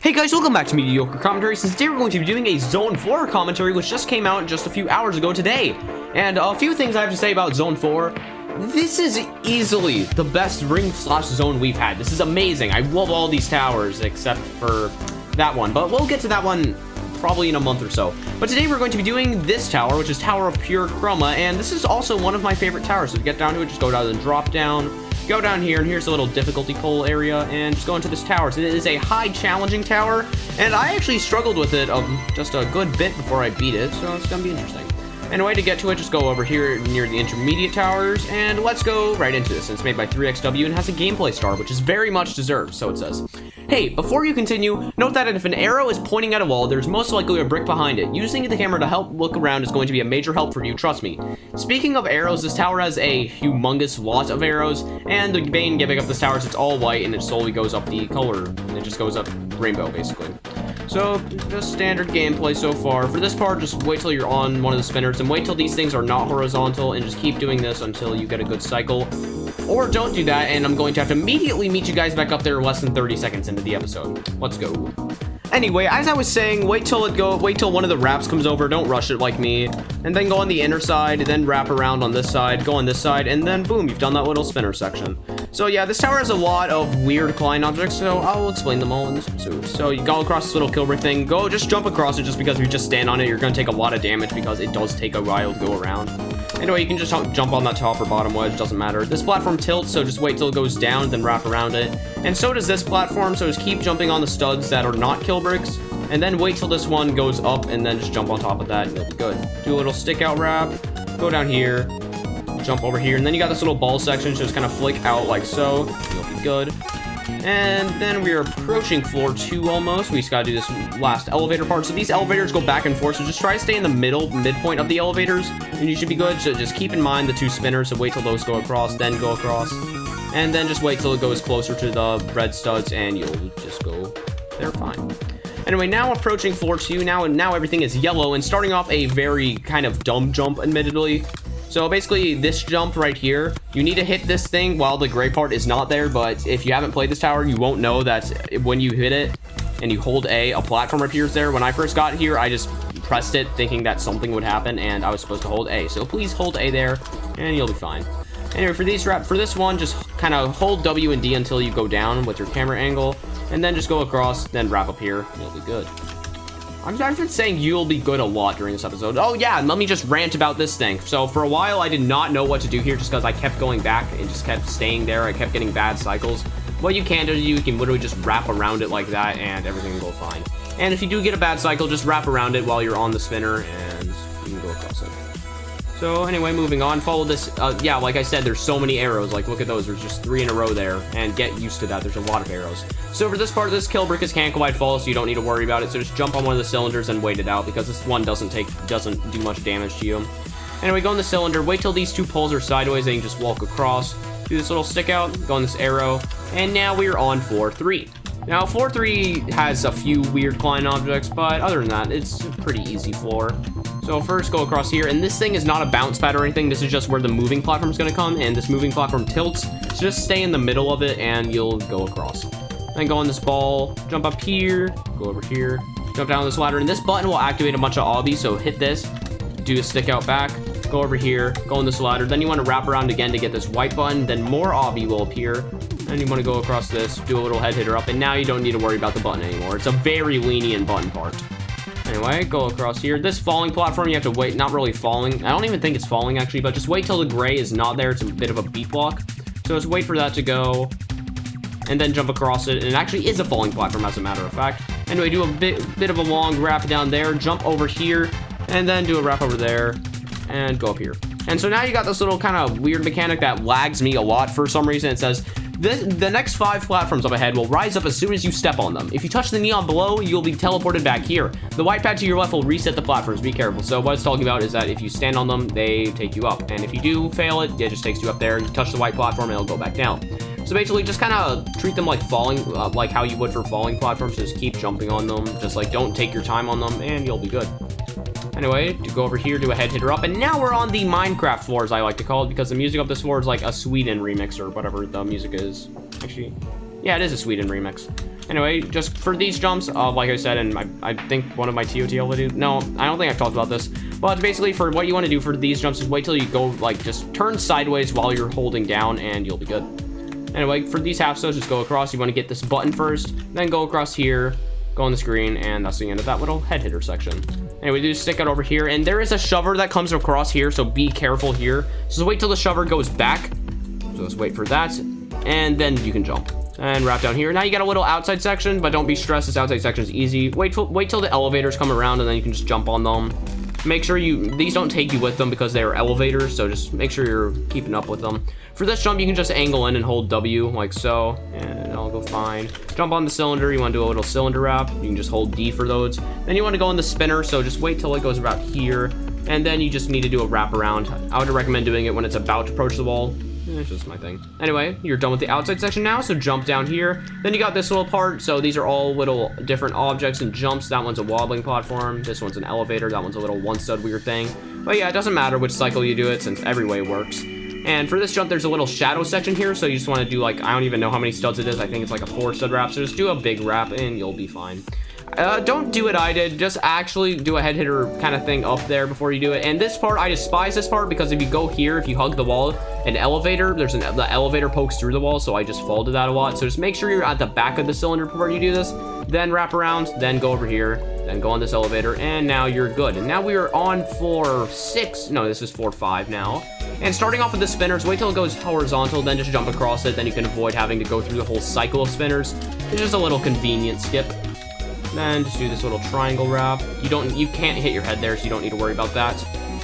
Hey guys, welcome back to Mediocre Commentaries. Today we're going to be doing a Zone 4 commentary, which just came out just a few hours ago today. And a few things I have to say about Zone 4. This is easily the best ring/zone we've had. This is amazing. I love all these towers, except for that one. But we'll get to that one probably in a month or so. But today we're going to be doing this tower, which is Tower of Pure Chroma. And this is also one of my favorite towers. So to get down to it, just go down and drop down. Go down here, and here's a little difficulty pole area, and just go into this tower. So it is a high challenging tower, and I actually struggled with it just a good bit before I beat it, so it's gonna be interesting. Anyway, to get to it, just go over here near the intermediate towers, and let's go right into this. And it's made by 3XW and has a gameplay star, which is very much deserved, so it says. Hey, before you continue, note that if an arrow is pointing at a wall, there's most likely a brick behind it. Using the camera to help look around is going to be a major help for you, trust me. Speaking of arrows, this tower has a humongous lot of arrows, and the main gimmick of this tower is it's all white, and it slowly goes up the color, and it just goes up rainbow, basically. So, just standard gameplay so far. For this part, just wait till you're on one of the spinners, and wait till these things are not horizontal, and just keep doing this until you get a good cycle. Or don't do that, and I'm going to have to immediately meet you guys back up there less than 30 seconds into the episode. Let's go. Anyway, as I was saying, wait till one of the wraps comes over, don't rush it like me, and then go on the inner side, then wrap around on this side, go on this side, and then boom, you've done that little spinner section. So yeah, this tower has a lot of weird client objects, so I'll explain them all in this episode. So you go across this little kill brick thing, just jump across it, just because if you just stand on it, you're gonna take a lot of damage because it does take a while to go around. Anyway, you can just jump on that top or bottom wedge, doesn't matter. This platform tilts, so just wait till it goes down, then wrap around it. And so does this platform, so just keep jumping on the studs that are not kill bricks, and then wait till this one goes up, and then just jump on top of that, and you'll be good. Do a little stick out wrap, go down here, jump over here, and then you got this little ball section, so just kind of flick out like so, you'll be good. And then we're approaching floor 2 almost. We just gotta do this last elevator part. So these elevators go back and forth, so just try to stay in the midpoint of the elevators, and you should be good. So just keep in mind the 2 spinners, so wait till those go across, then go across. And then just wait till it goes closer to the red studs, and you'll just go there fine. Anyway, now approaching floor 2, now everything is yellow, and starting off a very kind of dumb jump, admittedly. So basically, this jump right here, you need to hit this thing while the gray part is not there, but if you haven't played this tower, you won't know that when you hit it and you hold A platform appears there. When I first got here, I just pressed it thinking that something would happen, and I was supposed to hold A. So please hold A there, and you'll be fine. Anyway, for this one, just kind of hold W and D until you go down with your camera angle, and then just go across, then wrap up here, and you'll be good. I've been saying you'll be good a lot during this episode. Oh yeah, let me just rant about this thing. So for a while, I did not know what to do here just because I kept going back and just kept staying there. I kept getting bad cycles. What you can do, you can literally just wrap around it like that and everything will go fine. And if you do get a bad cycle, just wrap around it while you're on the spinner and you can go across it. So anyway, moving on, follow this. Yeah, like I said, there's so many arrows. Like, look at those. There's just 3 in a row there. And get used to that. There's a lot of arrows. So for this part, this kill brick is can't collide fall, so you don't need to worry about it. So just jump on one of the cylinders and wait it out, because this one doesn't do much damage to you. Anyway, go in the cylinder. Wait till these 2 poles are sideways, and you can just walk across. Do this little stick out. Go on this arrow. And now we're on floor 3. Now, floor 3 has a few weird client objects, but other than that, it's a pretty easy floor. So first, go across here, and this thing is not a bounce pad or anything. This is just where the moving platform is going to come, and this moving platform tilts. So just stay in the middle of it, and you'll go across. Then go on this ball, jump up here, go over here, jump down this ladder, and this button will activate a bunch of obbies, so hit this, do a stick out back, go over here, go on this ladder. Then you want to wrap around again to get this white button, then more obby will appear. And you want to go across this, do a little head hitter up, and now you don't need to worry about the button anymore. It's a very lenient button part. Anyway, go across here. This falling platform, you have to wait. Not really falling. I don't even think it's falling, actually, but just wait till the gray is not there. It's a bit of a beat block. So just wait for that to go, and then jump across it. And it actually is a falling platform, as a matter of fact. Anyway, do a bit of a long wrap down there, jump over here, and then do a wrap over there, and go up here. And so now you got this little kind of weird mechanic that lags me a lot for some reason. It says, the next 5 platforms up ahead will rise up as soon as you step on them. If you touch the neon below, you'll be teleported back here. The white pad to your left will reset the platforms. Be careful. So what it's talking about is that if you stand on them, they take you up. And if you do fail it, it just takes you up there. You touch the white platform, and it'll go back down. So basically, just kind of treat them like falling, like how you would for falling platforms. Just keep jumping on them. Just like don't take your time on them, and you'll be good. Anyway, to go over here, do a head hitter up, and now we're on the Minecraft floor, as I like to call it, because the music of this floor is like a Sweden remix, or whatever the music is. Actually, yeah, it is a Sweden remix. Anyway, just for these jumps, like I said, and I think one of my TOTL videos, no, I don't think I've talked about this, but basically for what you want to do for these jumps is wait till you go, like, just turn sideways while you're holding down and you'll be good. Anyway, for these half stows, just go across. You want to get this button first, then go across here, go on the screen, and that's the end of that little head hitter section. Anyway, do stick it over here, and there is a shover that comes across here, so be careful here. So wait till the shover goes back. So let's wait for that, and then you can jump. And wrap down here. Now you got a little outside section, but don't be stressed. This outside section is easy. Wait till the elevators come around, and then you can just jump on them. Make sure these don't take you with them because they are elevators, so just make sure you're keeping up with them. For this jump, you can just angle in and hold W like so, and it'll go fine. Jump on the cylinder. You want to do a little cylinder wrap. You can just hold D for those. Then you want to go on the spinner, so just wait till it goes about here, and then you just need to do a wrap around. I would recommend doing it when it's about to approach the wall. It's just my thing. Anyway, you're done with the outside section now, so jump down here. Then you got this little part, so these are all little different objects and jumps. That one's a wobbling platform. This one's an elevator. That one's a little one stud weird thing. But yeah, it doesn't matter which cycle you do it, since every way works. And for this jump, there's a little shadow section here, so you just want to do, like, I don't even know how many studs it is. I think it's like a 4 stud wrap, so just do a big wrap and you'll be fine. Don't do what I did. Just actually do a head hitter kind of thing up there before you do it. And this part, I despise this part because if you go here, if you hug the wall, the elevator pokes through the wall, so I just fall to that a lot. So just make sure you're at the back of the cylinder before you do this. Then wrap around, then go over here, then go on this elevator, and now you're good. And now we are on floor 6. No, this is floor 5 now. And starting off with the spinners, wait till it goes horizontal, then just jump across it. Then you can avoid having to go through the whole cycle of spinners. It's just a little convenient skip. Then just do this little triangle wrap. You can't hit your head there, so you don't need to worry about that.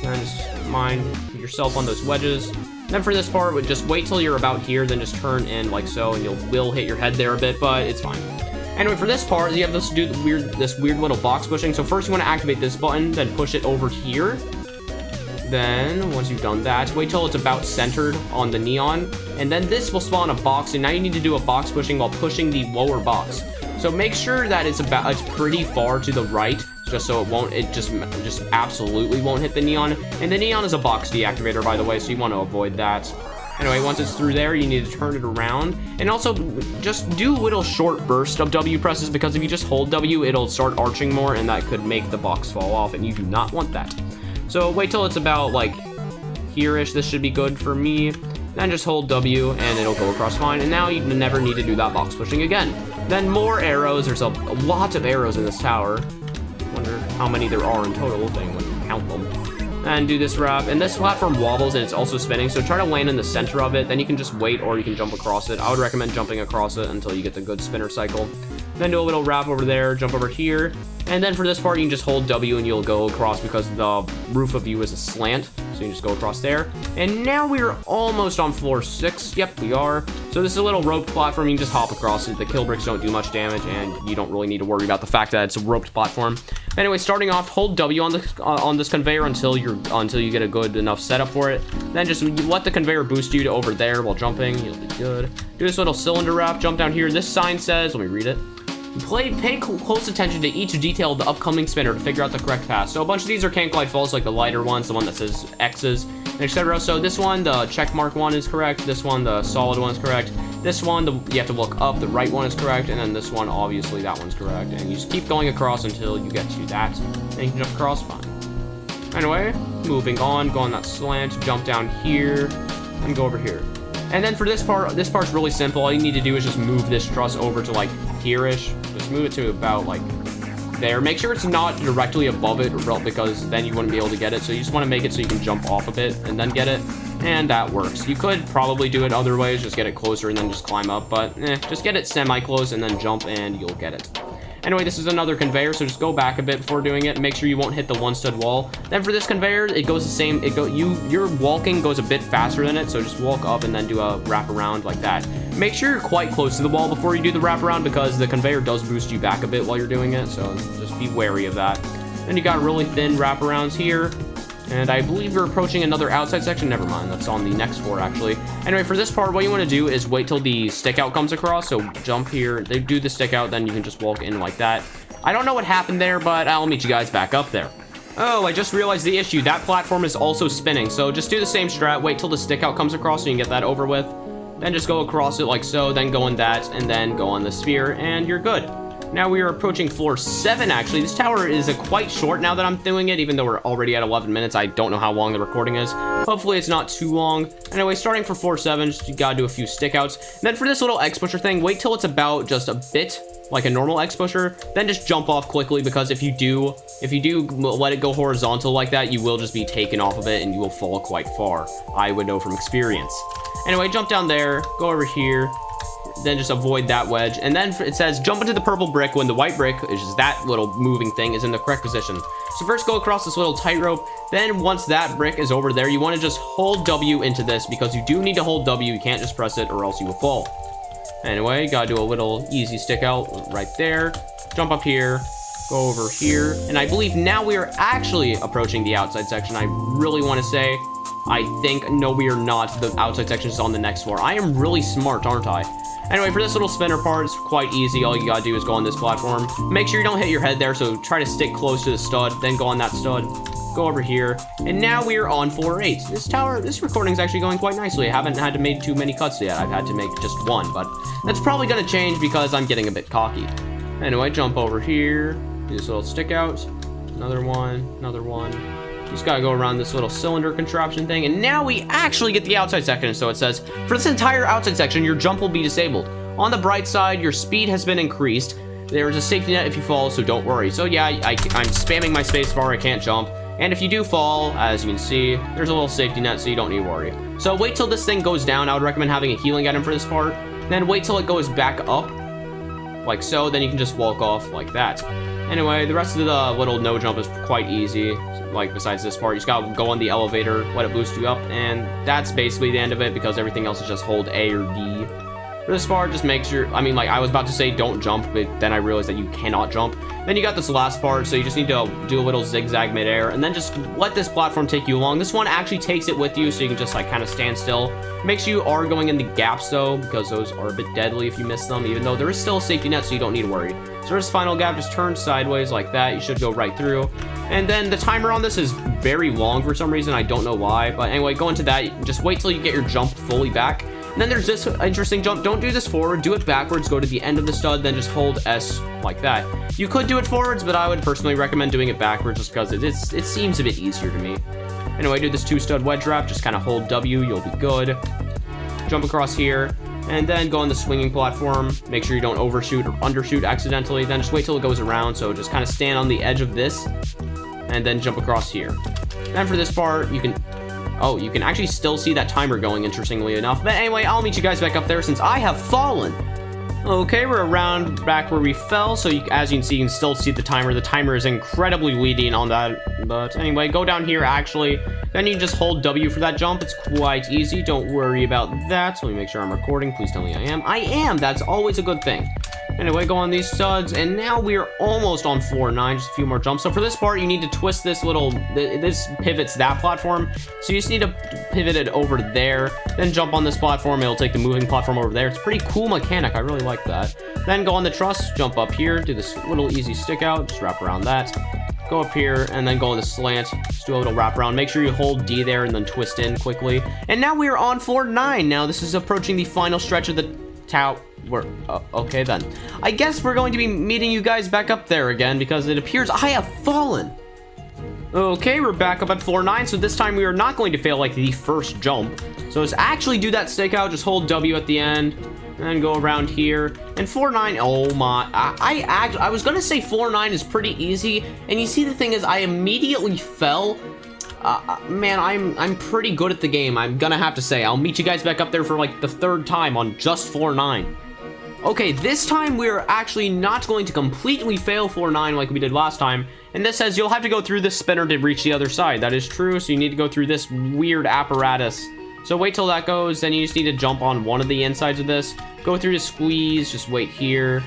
Then just mind yourself on those wedges. Then for this part, just wait till you're about here, then just turn in like so, and you will hit your head there a bit, but it's fine. Anyway, for this part, you have to do this weird little box pushing. So first you want to activate this button, then push it over here. Then once you've done that, wait till it's about centered on the neon, and then this will spawn a box, and now you need to do a box pushing while pushing the lower box. So make sure that it's pretty far to the right, just so it just absolutely won't hit the neon. And the neon is a box deactivator, by the way, so you want to avoid that. Anyway, once it's through there, you need to turn it around. And also, just do a little short burst of W presses, because if you just hold W, it'll start arching more, and that could make the box fall off, and you do not want that. So wait till it's about, like, here-ish. This should be good for me. Then just hold W, and it'll go across fine. And now you never need to do that box pushing again. Then more arrows. There's a lot of arrows in this tower. Wonder how many there are in total thing when you count them. And do this wrap. And this platform wobbles and it's also spinning, so try to land in the center of it. Then you can just wait, or you can jump across it. I would recommend jumping across it until you get the good spinner cycle. Then do a little wrap over there, jump over here. And then for this part, you can just hold W and you'll go across because the roof of you is a slant. So you can just go across there. And now we're almost on floor 6. Yep, we are. So this is a little roped platform. You can just hop across it. The kill bricks don't do much damage, and you don't really need to worry about the fact that it's a roped platform. Anyway, starting off, hold W on this conveyor until you get a good enough setup for it. Then just let the conveyor boost you to over there while jumping. You'll be good. Do this little cylinder wrap. Jump down here. This sign says, let me read it. Pay close attention to each detail of the upcoming spinner to figure out the correct path. So a bunch of these are can't glide falls, like the lighter ones, the one that says X's, etc. So this one, the check mark one is correct. This one, the solid one is correct. This one, you have to look up. The right one is correct. And then this one, obviously, that one's correct. And you just keep going across until you get to that. And you can jump across, fine. Anyway, moving on, go on that slant, jump down here, and go over here. And then for this part's really simple. All you need to do is just move this truss over to, like, here-ish. Just move it to about, like, there. Make sure it's not directly above it, because then you wouldn't be able to get it. So you just want to make it so you can jump off of it and then get it. And that works. You could probably do it other ways, just get it closer and then just climb up. But, just get it semi-close and then jump and you'll get it. Anyway, this is another conveyor, so just go back a bit before doing it. Make sure you won't hit the one stud wall. Then for this conveyor, it goes the same. Your walking goes a bit faster than it, so just walk up and then do a wrap around like that. Make sure you're quite close to the wall before you do the wrap around, because the conveyor does boost you back a bit while you're doing it, so just be wary of that. Then you got really thin wraparounds here. And I believe we're approaching another outside section. Never mind, that's on the next floor, actually. Anyway, for this part, what you want to do is wait till the stick out comes across. So jump here, they do the stick out, then you can just walk in like that. I don't know what happened there, but I'll meet you guys back up there. Oh, I just realized the issue. That platform is also spinning. So just do the same strat, wait till the stick out comes across so you can get that over with. Then just go across it like so, then go on that, and then go on the sphere, and you're good. Now we are approaching floor 7, actually. This tower is quite short now that I'm doing it, even though we're already at 11 minutes. I don't know how long the recording is. Hopefully it's not too long. Anyway, starting for floor 7, just you gotta do a few stickouts. And then for this little X-pusher thing, wait till it's about just a bit like a normal X-pusher, then just jump off quickly, because if you do let it go horizontal like that, you will just be taken off of it and you will fall quite far. I would know from experience. Anyway, jump down there, go over here, then just avoid that wedge, and then it says jump into the purple brick when the white brick, which is that little moving thing, is in the correct position. So first go across this little tightrope, then once that brick is over there, you want to just hold W into this, because you do need to hold W, you can't just press it or else you will fall. Anyway, you gotta do a little easy stick out right there, jump up here, go over here, and I believe now we are actually approaching the outside section. I really want to say, I think, no, we are not. The outside section is on the next floor. I am really smart, aren't I? Anyway, for this little spinner part, it's quite easy. All you gotta do is go on this platform. Make sure you don't hit your head there, so try to stick close to the stud, then go on that stud, go over here, and now we are on floor 8. This recording is actually going quite nicely. I haven't had to make too many cuts yet. I've had to make just one, but that's probably gonna change because I'm getting a bit cocky. Anyway, jump over here, do this little stick out, another one, another one. You just gotta go around this little cylinder contraption thing, and now we actually get the outside section. So it says, for this entire outside section, your jump will be disabled. On the bright side, your speed has been increased. There's a safety net if you fall, so don't worry. So yeah, I'm spamming my spacebar, I can't jump. And if you do fall, as you can see, there's a little safety net, so you don't need to worry. So wait till this thing goes down. I would recommend having a healing item for this part. Then wait till it goes back up, like so, then you can just walk off like that. Anyway, the rest of the little no jump is quite easy. Like, besides this part, you just gotta go on the elevator, let it boost you up, and that's basically the end of it, because everything else is just hold A or D. For this part, just make sure, I mean, like, I was about to say don't jump, but then I realized that you cannot jump. Then you got this last part, so you just need to do a little zigzag midair, and then just let this platform take you along. This one actually takes it with you, so you can just, like, kind of stand still. Make sure you are going in the gaps, though, because those are a bit deadly if you miss them, even though there is still a safety net, so you don't need to worry. So this final gap, just turn sideways like that. You should go right through. And then the timer on this is very long for some reason. I don't know why, but anyway, go into that. Just wait till you get your jump fully back. And then there's this interesting jump. Don't do this forward, do it backwards, go to the end of the stud, then just hold S like that. You could do it forwards, but I would personally recommend doing it backwards just because it seems a bit easier to me. Anyway, do this 2-stud wedge wrap, just kind of hold W, you'll be good. Jump across here, and then go on the swinging platform. Make sure you don't overshoot or undershoot accidentally, then just wait till it goes around, so just kind of stand on the edge of this, and then jump across here. Then for this part, you can actually still see that timer going, interestingly enough. But anyway, I'll meet you guys back up there since I have fallen. Okay, we're around back where we fell, so as you can see, you can still see the timer. The timer is incredibly leading on that, but anyway, go down here, actually. Then you can just hold W for that jump. It's quite easy. Don't worry about that. So let me make sure I'm recording. Please tell me I am. I am! That's always a good thing. Anyway, go on these studs, and now we're almost on floor 9, just a few more jumps. So for this part, you need to twist this little, this pivots that platform, so you just need to pivot it over there, then jump on this platform. It'll take the moving platform over there. It's a pretty cool mechanic. I really like that. Then go on the truss, jump up here, do this little easy stick out, just wrap around that. Go up here, and then go on the slant, just do a little wrap around. Make sure you hold D there, and then twist in quickly. And now we are on floor 9. Now this is approaching the final stretch of the tower. Okay then. I guess we're going to be meeting you guys back up there again, because it appears I have fallen. Okay, we're back up at floor 9, so this time we are not going to fail like the first jump. So let's actually do that stake out, just hold W at the end, and go around here. And floor 9, oh my, I was gonna say floor 9 is pretty easy, and you see the thing is I immediately fell. Man, I'm pretty good at the game, I'm gonna have to say. I'll meet you guys back up there for like the 3rd time on just floor 9. Okay, this time we're actually not going to completely fail floor 9 like we did last time. And this says you'll have to go through this spinner to reach the other side. That is true, so you need to go through this weird apparatus. So wait till that goes, then you just need to jump on one of the insides of this. Go through the squeeze, just wait here.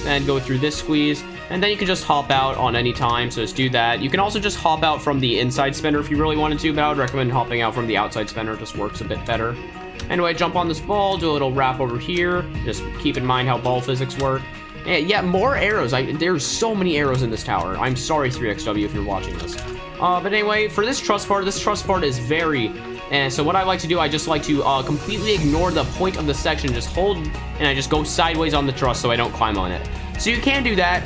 Then go through this squeeze. And then you can just hop out on any time, so just do that. You can also just hop out from the inside spinner if you really wanted to, but I would recommend hopping out from the outside spinner. It just works a bit better. Anyway, jump on this ball, do a little wrap over here. Just keep in mind how ball physics work. And yeah, more arrows. There's so many arrows in this tower. I'm sorry, 3XW, if you're watching this. But anyway, for this truss part is very, And so what I like to do, I just like to completely ignore the point of the section, just hold, and I just go sideways on the truss so I don't climb on it. So you can do that.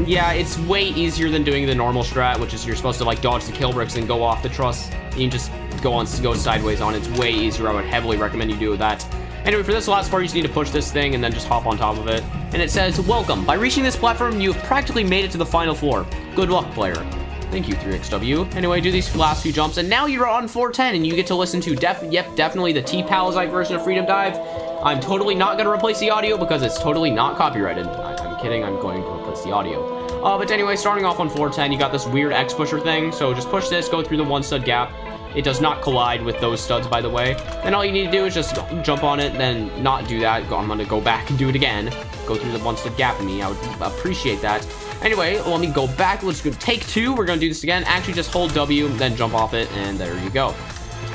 Yeah, it's way easier than doing the normal strat, which is you're supposed to like dodge the kill bricks and go off the truss. You can just go sideways on it. It's way easier. I would heavily recommend you do that. Anyway, for this last part, you just need to push this thing and then just hop on top of it. And it says, welcome. By reaching this platform, you have practically made it to the final floor. Good luck, player. Thank you, 3XW. Anyway, do these last few jumps, and now you're on floor 10, and you get to listen to, definitely the T-Palizite version of Freedom Dive. I'm totally not going to replace the audio because it's totally not copyrighted. I'm kidding, I'm going to replace the audio. But anyway, starting off on floor 10, you got this weird X pusher thing, so just push this, go through the one stud gap. It does not collide with those studs, by the way. Then all you need to do is just jump on it, then not do that. I'm going to go back and do it again. Go through the one stud gap in me. I would appreciate that. Anyway, let me go back. Let's go take 2. We're going to do this again. Actually, just hold W, then jump off it, and there you go.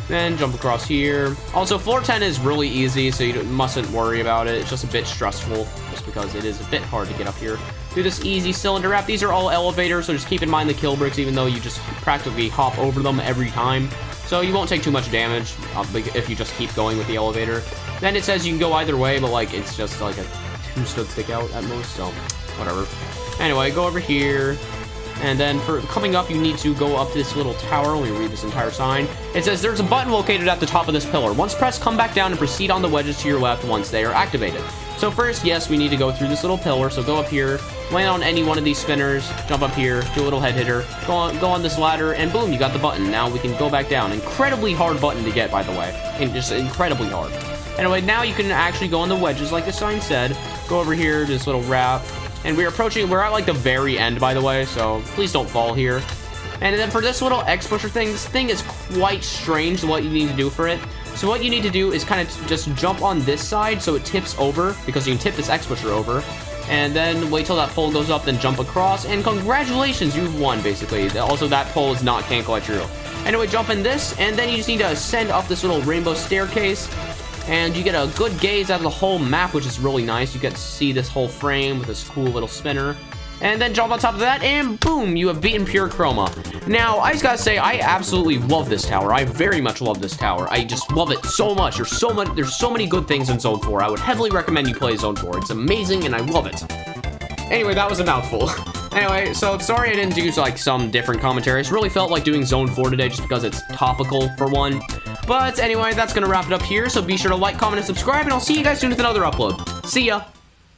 Then jump across here. Also, floor 10 is really easy, so you mustn't worry about it. It's just a bit stressful, just because it is a bit hard to get up here. Do this easy cylinder wrap. These are all elevators, so just keep in mind the kill bricks, even though you just practically hop over them every time. So you won't take too much damage if you just keep going with the elevator. Then it says you can go either way, but like it's just like a 2 stud stick out at most, so whatever. Anyway, go over here. And then for coming up, you need to go up this little tower. Let me read this entire sign. It says there's a button located at the top of this pillar. Once pressed, come back down and proceed on the wedges to your left once they are activated. So first, yes, we need to go through this little pillar. So go up here, land on any one of these spinners, jump up here, do a little head hitter, go on this ladder, and boom, you got the button. Now we can go back down. Incredibly hard button to get, by the way. And just incredibly hard. Anyway, now you can actually go on the wedges like the sign said. Go over here, do this little wrap. And we're at like the very end, by the way, so please don't fall here. And then for this little X pusher thing, this thing is quite strange what you need to do for it. So what you need to do is kind of just jump on this side so it tips over, because you can tip this X pusher over. And then wait till that pole goes up, then jump across, and congratulations, you've won, basically. Also, that pole is not cancel true. Anyway, jump in this, and then you just need to ascend up this little rainbow staircase. And you get a good gaze out of the whole map, which is really nice. You get to see this whole frame with this cool little spinner. And then jump on top of that, and boom, you have beaten pure Chroma. Now, I just gotta say, I absolutely love this tower. I very much love this tower. I just love it so much. There's so many good things in Zone 4. I would heavily recommend you play Zone 4. It's amazing, and I love it. Anyway, that was a mouthful. Anyway, so sorry I didn't do like some different commentaries. Really felt like doing Zone 4 today just because it's topical for one. But anyway, that's gonna wrap it up here. So be sure to like, comment, and subscribe, and I'll see you guys soon with another upload. See ya!